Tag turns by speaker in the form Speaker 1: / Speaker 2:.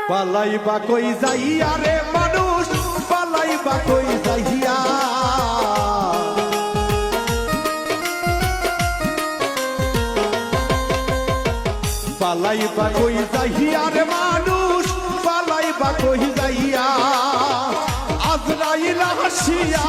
Speaker 1: পালাইবা কই যাইয়া রে মানুষ পালাইবা কই যাইয়া পালাইবা কই যাইয়া রে মানুষ পালাইবা কই যাইয়া আজরাইল হাসিয়া